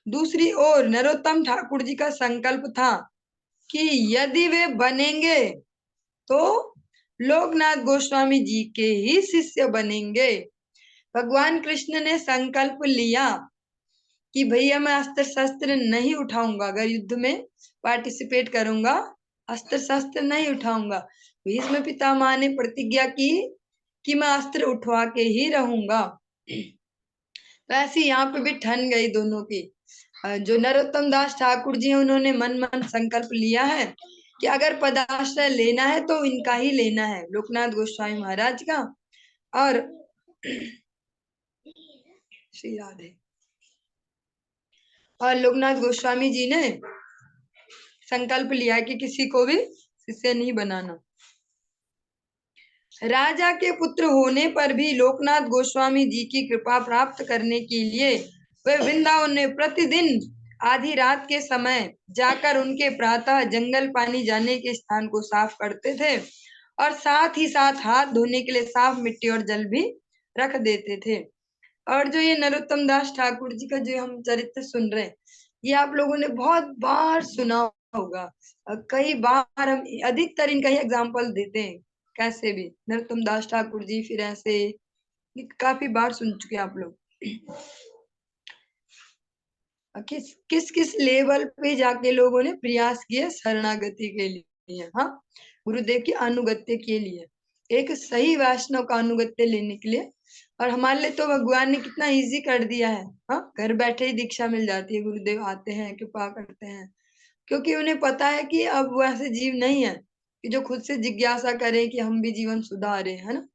दूसरी ओर नरोत्तम ठाकुर जी का संकल्प था कि यदि वे बनेंगे तो लोकनाथ गोस्वामी जी के ही शिष्य बनेंगे। भगवान कृष्ण ने संकल्प लिया कि भैया मैं अस्त्र शस्त्र नहीं उठाऊंगा, अगर युद्ध में पार्टिसिपेट करूंगा अस्त्र शस्त्र नहीं उठाऊंगा। भीष्म पितामह ने प्रतिज्ञा की कि मैं अस्त्र उठवा के ही रहूंगा। तो ऐसी यहाँ पे भी ठन गई दोनों की। जो नरोत्तम दास ठाकुर जी हैं उन्होंने मन संकल्प लिया है कि अगर पदाश्रय लेना है तो इनका ही लेना है, लोकनाथ गोस्वामी महाराज का। और श्री राधे। और लोकनाथ गोस्वामी जी ने संकल्प लिया कि किसी को भी शिष्य नहीं बनाना। राजा के पुत्र होने पर भी लोकनाथ गोस्वामी जी की कृपा प्राप्त करने के लिए वे वृंदावन में प्रतिदिन आधी रात के समय जाकर उनके प्रातः जंगल पानी जाने के स्थान को साफ करते थे और साथ ही साथ हाथ धोने के लिए साफ मिट्टी और जल भी रख देते थे। और जो ये नरोत्तम दास ठाकुर जी का जो हम चरित्र सुन रहे हैं, ये आप लोगों ने बहुत बार सुना होगा। कई बार हम अधिकतर इनका ही एग्जाम्पल देते हैं। कैसे भी नरोत्तम दास ठाकुर जी, फिर ऐसे काफी बार सुन चुके हैं आप लोग। किस किस लेवल पे जाके लोगों ने प्रयास किया शरणागति के लिए, हाँ, गुरुदेव की अनुगत्य के लिए, एक सही वैष्णव का अनुगत्य लेने के लिए। और हमारे लिए तो भगवान ने कितना इजी कर दिया है, हाँ, घर बैठे ही दीक्षा मिल जाती है। गुरुदेव आते हैं, कृपा करते हैं, क्योंकि उन्हें पता है कि अब वो ऐसे जीव नहीं है कि जो खुद से जिज्ञासा करें कि हम भी जीवन सुधारें, है ना।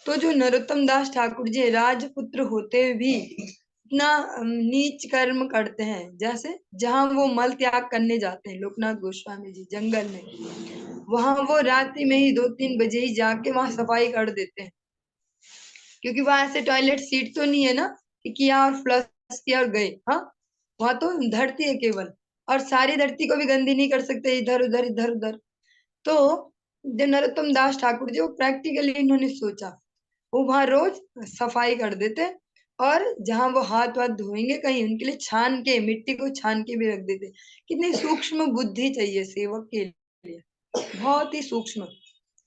तो जो नरोत्तम दास ठाकुर जी राजपुत्र होते हुए भी इतना नीच कर्म करते हैं, जैसे जहां वो मल त्याग करने जाते हैं, लोकनाथ गोस्वामी जी जंगल में, वहां वो रात्रि में ही 2-3 बजे ही जाके वहां सफाई कर देते हैं, क्योंकि वहां ऐसे टॉयलेट सीट तो नहीं है ना कि किया और फ्लश किया और गए। हाँ, वहां तो धरती है केवल, और सारी धरती को भी गंदी नहीं कर सकते, इधर उधर इधर उधर। तो जो नरोत्तम दास ठाकुर जी, वो प्रैक्टिकली इन्होंने सोचा, वो वहां रोज सफाई कर देते, और जहां वो हाथ वाथ धोएंगे कहीं, उनके लिए छान के, मिट्टी को छान के भी रख देते। कितनी सूक्ष्म बुद्धि चाहिए सेवक के लिए, बहुत ही सूक्ष्म।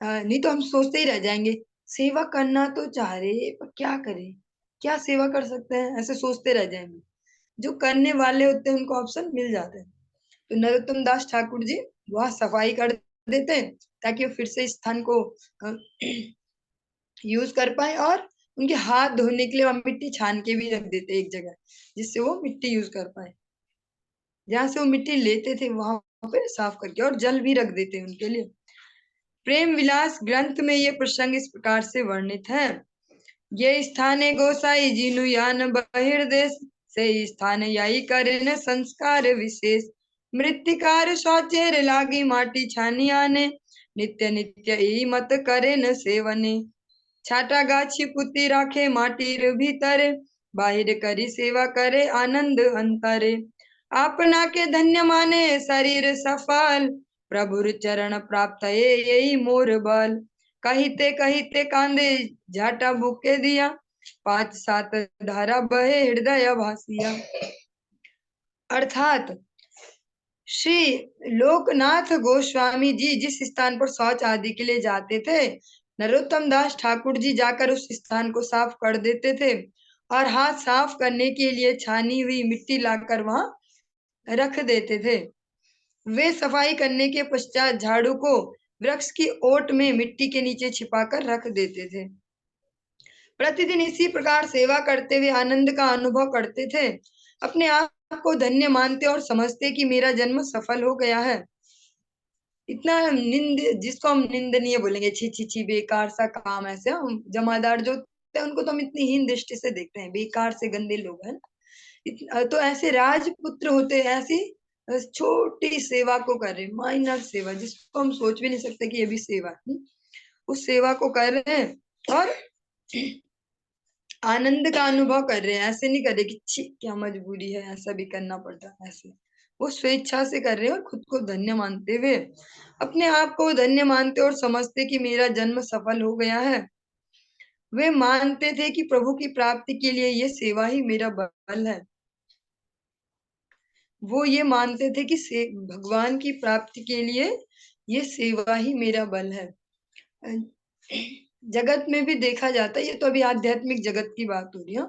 नहीं तो हम सोचते ही रह जाएंगे, सेवा करना तो चाह रहे पर क्या करें, क्या सेवा कर सकते हैं, ऐसे सोचते रह जाएंगे। जो करने वाले होते हैं उनको ऑप्शन मिल जाते हैं। तो नरोत्तम दास ठाकुर जी वहां सफाई कर देते हैं, ताकि वो फिर से इस स्थान को यूज कर पाए, और उनके हाथ धोने के लिए वहां मिट्टी छान के भी रख देते एक जगह, जिससे वो मिट्टी यूज कर पाए। जहां से वो मिट्टी लेते थे वहां पे साफ करके, और जल भी रख देते उनके लिए। प्रेम विलास ग्रंथ में ये प्रसंग इस प्रकार से वर्णित है। ये स्थाने गोसाई जीनु यान बहिर्देश, से स्थान याई करे न संस्कार विशेष। मृत्तिकार शौचेर लागी माटी छानी आने, नित्य नित्य ई मत करे न सेवने। छाटा गाछी पुती राखे माटीर भीतर, बाहिर करी सेवा करे आनंद अंतरे। आपना के धन्य माने शरीर सफल, प्रभुर चरण प्राप्त ये यही मोर बल। कहिते कहिते कांदे झाटा बुके दिया, 5-7 धारा बहे हृदय भासिया। अर्थात श्री लोकनाथ गोस्वामी जी जिस स्थान पर शौच आदि के लिए जाते थे, नरोत्तम दास ठाकुर जी जाकर उस स्थान को साफ कर देते थे, और हाथ साफ करने के लिए छानी हुई मिट्टी लाकर वहां रख देते थे। वे सफाई करने के पश्चात झाड़ू को वृक्ष की ओट में मिट्टी के नीचे छिपाकर रख देते थे। प्रतिदिन इसी प्रकार सेवा करते हुए आनंद का अनुभव करते थे। अपने आप को धन्य मानते और समझते कि मेरा जन्म सफल हो गया है। इतना निंद, जिसको हम निंदनीय बोलेंगे, छी छी छी, बेकार सा काम, ऐसे हम जमादार जो होते हैं उनको तो हम इतनी हीन दृष्टि से देखते हैं, बेकार से गंदे लोग हैं। तो ऐसे राजपुत्र होते हैं, ऐसी छोटी सेवा को कर रहे, माइनर सेवा, जिसको हम सोच भी नहीं सकते कि ये भी सेवा है। उस सेवा को कर रहे हैं और आनंद का अनुभव कर रहे हैं। ऐसे नहीं कर रहे कि छी क्या मजबूरी है, ऐसा भी करना पड़ता है, ऐसे वो स्वेच्छा से कर रहे हैं, और खुद को धन्य मानते हुए, अपने आप को धन्य मानते और समझते कि मेरा जन्म सफल हो गया है। वे मानते थे कि प्रभु की प्राप्ति के लिए ये सेवा ही मेरा बल है। वो ये मानते थे कि भगवान की प्राप्ति के लिए ये सेवा ही मेरा बल है। जगत में भी देखा जाता है, ये तो अभी आध्यात्मिक जगत की बात हो रही है,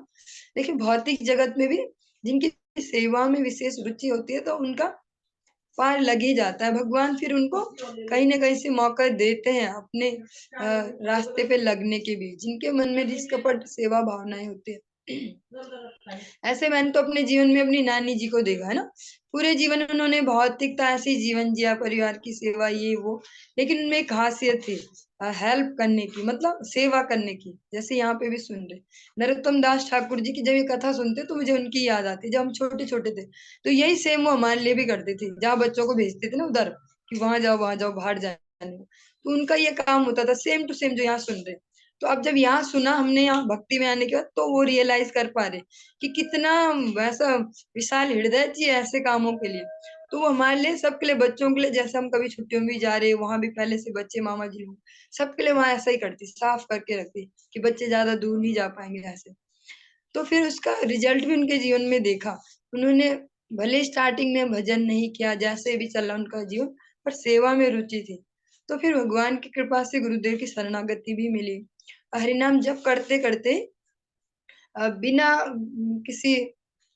लेकिन भौतिक जगत में भी जिनकी सेवा में विशेष रुचि होती है, तो उनका पार लग ही जाता है। भगवान फिर उनको कहीं ना कहीं से मौका देते हैं अपने रास्ते पे लगने के भी, जिनके मन में निष्कपट सेवा भावनाएं होती है। ऐसे मैंने तो अपने जीवन में अपनी नानी जी को देखा है ना, पूरे जीवन में उन्होंने भौतिकता ऐसी जीवन जिया, परिवार की सेवा ये वो, लेकिन उनमें एक खासियत थी हेल्प करने की, मतलब सेवा करने की। जैसे यहाँ पे भी सुन रहे नरोत्तम दास ठाकुर जी की, जब ये कथा सुनते तो मुझे उनकी याद आती। जब हम छोटे छोटे थे तो यही सेम वो हमारे लिए भी करते थे, जहाँ बच्चों को भेजते थे ना उधर कि वहां जाओ बाहर जाने, तो उनका ये काम होता था सेम टू सेम जो यहाँ सुन रहे। तो अब जब यहाँ सुना हमने, यहाँ भक्ति में आने के बाद, तो वो रियलाइज कर पा रहे कि कितना वैसा विशाल हृदय चाहिए ऐसे कामों के लिए। तो वो हमारे लिए, सबके लिए, बच्चों के लिए, जैसे हम कभी छुट्टियों में भी जा रहे, वहां भी पहले से बच्चे मामा जी लोग सबके लिए वहां ऐसा ही करती, साफ करके रखती कि बच्चे ज्यादा दूर नहीं जा पाएंगे ऐसे। तो फिर उसका रिजल्ट भी उनके जीवन में देखा। उन्होंने भले स्टार्टिंग में भजन नहीं किया, जैसे भी चला उनका जीवन, पर सेवा में रुचि थी। तो फिर भगवान की कृपा से गुरुदेव की शरणागति भी मिली। हरिनाम जप करते करते बिना किसी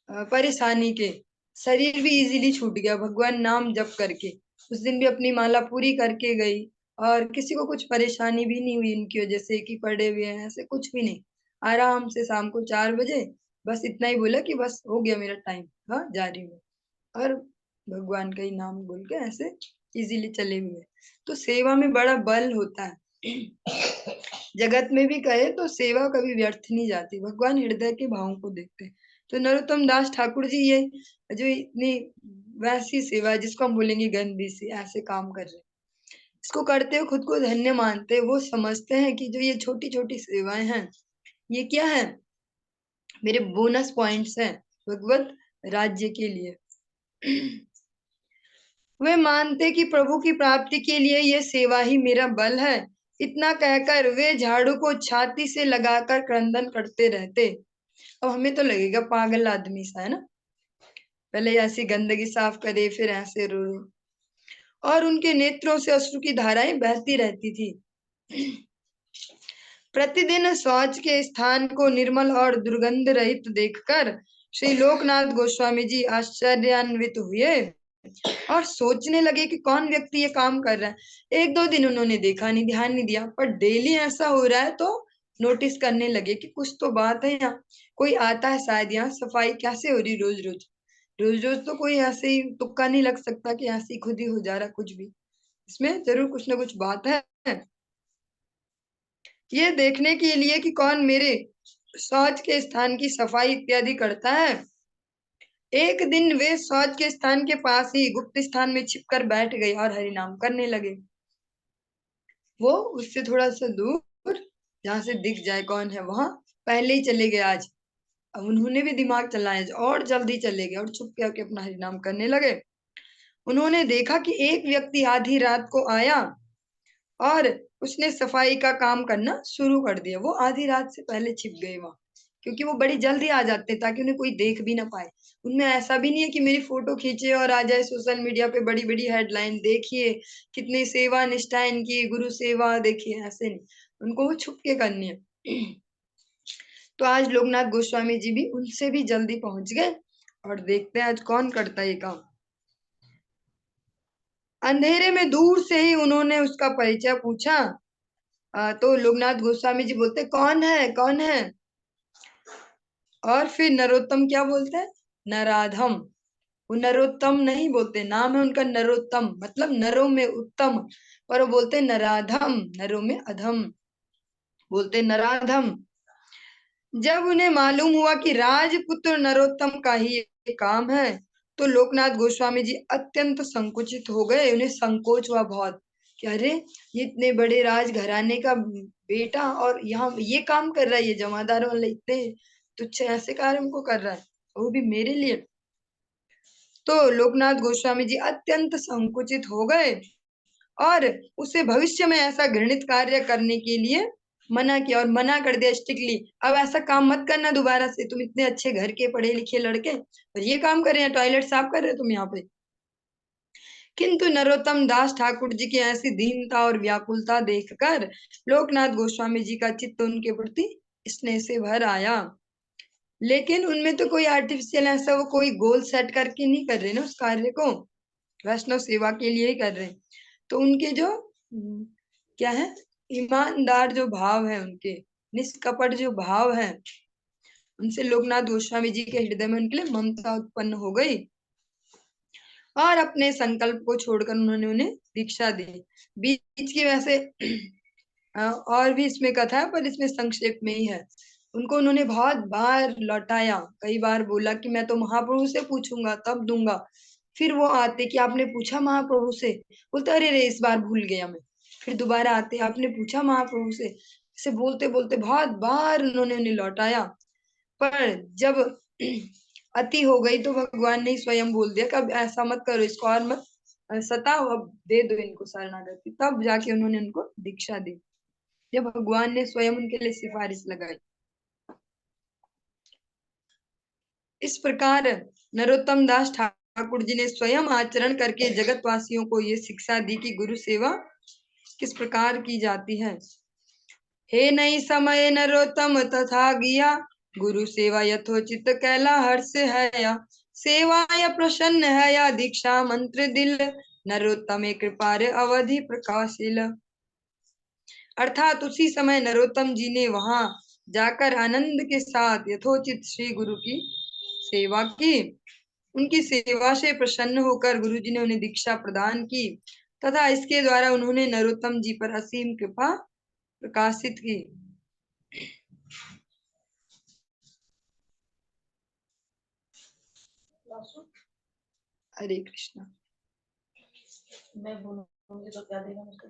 परेशानी के शरीर भी इजीली छूट गया, भगवान नाम जप करके। उस दिन भी अपनी माला पूरी करके गई, और किसी को कुछ परेशानी भी नहीं हुई इनकी वजह से कि पड़े हुए हैं, ऐसे कुछ भी नहीं। आराम से शाम को 4 बजे बस इतना ही बोला कि बस हो गया मेरा टाइम, हाँ जा रही हूँ, और भगवान का ही नाम बोल के ऐसे इजीली चले हुए। तो सेवा में बड़ा बल होता है। जगत में भी कहे तो सेवा कभी व्यर्थ नहीं जाती, भगवान हृदय के भावों को देखते हैं। तो नरोत्तम दास ठाकुर जी ये जो इतनी वैसी सेवा जिसको हम बोलेंगे गंदी सी, ऐसे काम कर रहे हैं, इसको करते हुए खुद को धन्य मानते, वो समझते हैं कि जो ये छोटी छोटी सेवाएं हैं ये क्या है, मेरे बोनस पॉइंट्स हैं भगवत राज्य के लिए। वे मानते कि प्रभु की प्राप्ति के लिए ये सेवा ही मेरा बल है। इतना कहकर वे झाड़ू को छाती से लगाकर क्रंदन करते रहते। अब हमें तो लगेगा पागल आदमी सा है ना, पहले ऐसी गंदगी साफ करे फिर ऐसे रो, और उनके नेत्रों से अश्रु की धाराएं बहती रहती थी। प्रतिदिन शौच के स्थान को निर्मल और दुर्गंध रहित देखकर श्री लोकनाथ गोस्वामी जी आश्चर्यान्वित हुए और सोचने लगे कि कौन व्यक्ति ये काम कर रहा है। एक दो दिन उन्होंने देखा नहीं, ध्यान नहीं दिया, पर डेली ऐसा हो रहा है तो नोटिस करने लगे कि कुछ तो बात है, यहाँ कोई आता है शायद, यहाँ सफाई कैसे हो रही रोज रोज, रोज रोज तो कोई ऐसे ही तुक्का नहीं लग सकता कि ऐसे ही खुद ही हो जा रहा कुछ भी, इसमें जरूर कुछ ना कुछ बात है। ये देखने के लिए कि कौन मेरे शौच के स्थान की सफाई इत्यादि करता है। एक दिन वे शौच के स्थान के पास ही गुप्त स्थान में छिपकर बैठ गए और हरिनाम करने लगे। वो उससे थोड़ा सा दूर, जहां से दिख जाए कौन है, वहां पहले ही चले गए आज। अब उन्होंने भी दिमाग चलाया और जल्दी चले गए और छुप के आके अपना हरिनाम करने लगे। उन्होंने देखा कि एक व्यक्ति आधी रात को आया और उसने सफाई का काम करना शुरू कर दिया। वो आधी रात से पहले छिप गए वहां, क्योंकि वो बड़ी जल्दी आ जाते ताकि उन्हें कोई देख भी ना पाए। उनमें ऐसा भी नहीं है कि मेरी फोटो खींचे और आ जाए सोशल मीडिया पे बड़ी बड़ी हेडलाइन, देखिए कितनी सेवा निष्ठा इनकी, गुरु सेवा देखिए, ऐसे नहीं, उनको वो छुप के करनी है। तो आज लोकनाथ गोस्वामी जी भी उनसे भी जल्दी पहुंच गए और देखते हैं आज कौन करता है ये काम। अंधेरे में दूर से ही उन्होंने उसका परिचय पूछा। तो लोकनाथ गोस्वामी जी बोलते कौन है कौन है, और फिर नरोत्तम क्या बोलते हैं, नराधम। वो नरोत्तम नहीं बोलते, नाम है उनका नरोत्तम, मतलब नरों में उत्तम, पर वो बोलते नराधम, नरों में अधम, बोलते नराधम। जब उन्हें मालूम हुआ कि राजपुत्र नरोत्तम का ही ये काम है, तो लोकनाथ गोस्वामी जी अत्यंत संकुचित हो गए। उन्हें संकोच हुआ बहुत कि अरे ये इतने बड़े राज घराने का बेटा और यहाँ ये काम कर रहा है, ये जमादार वाले इतने तुच्छ ऐसे कार्य हमको कर रहा है, वो भी मेरे लिए। तो लोकनाथ गोस्वामी जी अत्यंत संकुचित हो गए और उसे भविष्य में ऐसा घृणित कार्य करने के लिए मना किया, और मना कर दिया स्ट्रिक्टली, अब ऐसा काम मत करना दोबारा से, तुम इतने अच्छे घर के पढ़े लिखे लड़के और ये काम कर रहे हैं, टॉयलेट साफ कर रहे हो तुम यहाँ पे। किंतु नरोत्तम दास ठाकुर जी की ऐसी दीनता और व्याकुलता देखकर लोकनाथ गोस्वामी जी का चित्त उनके प्रति स्नेह से भर आया। लेकिन उनमें तो कोई आर्टिफिशियल ऐसा वो कोई गोल सेट करके नहीं कर रहे ना उस कार्य को, वैष्णव सेवा के लिए ही कर रहे हैं। तो उनके जो क्या है, ईमानदार जो भाव है, उनके निष्कपट जो भाव है, उनसे लोकनाथ गोस्वामी जी के हृदय में उनके लिए ममता उत्पन्न हो गई और अपने संकल्प को छोड़कर उन्होंने उन्हें दीक्षा दी। बीच की वैसे और भी इसमें कथा है, पर इसमें संक्षेप में ही है। उनको उन्होंने बहुत बार लौटाया, कई बार बोला कि मैं तो महाप्रभु से पूछूंगा तब दूंगा। फिर वो आते कि आपने पूछा महाप्रभु से, बोलते अरे रे इस बार भूल गया मैं। फिर दोबारा आते, आपने पूछा महाप्रभु से, ऐसे बोलते बोलते बहुत बार उन्होंने उन्हें लौटाया। पर जब अति हो गई तो भगवान ने स्वयं बोल दिया कि अब ऐसा मत करो, इसको और मत सताओ, अब दे दो इनको शरणागति। तब जाके उन्होंने उनको दीक्षा दी, जब भगवान ने स्वयं उनके लिए सिफारिश लगाई। इस प्रकार नरोत्तम दास ठाकुर जी ने स्वयं आचरण करके जगतवासियों को ये शिक्षा दी कि गुरु सेवा किस प्रकार की जाती है। हे नहीं समय नरोत्तम तथा गिया, गुरु सेवा यथोचित कैला हर्ष है या, सेवा या प्रसन्न है या दीक्षा मंत्र दिल, नरोत्तम कृपा रे अवधि प्रकाशिल। अर्थात उसी समय नरोत्तम जी ने वहां जाकर आनंद के साथ यथोचित श्री गुरु की सेवा की। उनकी सेवा से प्रसन्न होकर गुरु जी ने उन्हें दीक्षा प्रदान की तथा इसके द्वारा उन्होंने नरोत्तम जी पर असीम कृपा प्रकाशित की। हरे कृष्णा। मैं बोलूंगी तो क्या देगा मुझको?